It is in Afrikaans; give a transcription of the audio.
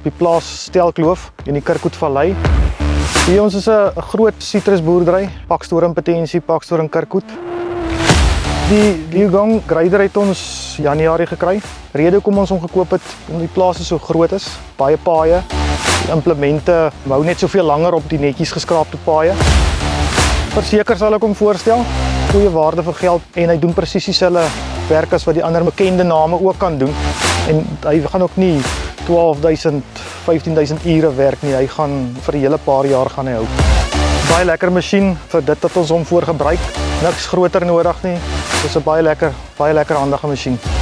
op die plaas Stelkloof in die Kirkhoetvallei. Hier ons is 'n groot sitrusboerdery, Pakstoring Potensie, Pakstoring Kirkhoet. Die Liugang grader het ons Januarie gekry. Rede hoekom ons hom gekoop het, omdat die plaas so groot is, baie paaie. Die implemente hou net soveel langer op die netjies geskraapte paaie. Verseker sal ek hom voorstel, goeie waarde vir geld en hy doen presies dieselfde werk as wat die ander bekende name ook kan doen. En hy gaan ook nie 12.000, 15.000 ure werk nie, hy gaan vir 'n hele paar jaar gaan hy hou. Baie lekker masjien vir dit wat ons hom voor gebruik, niks groter nodig nie. Dis 'n baie lekker handige masjien.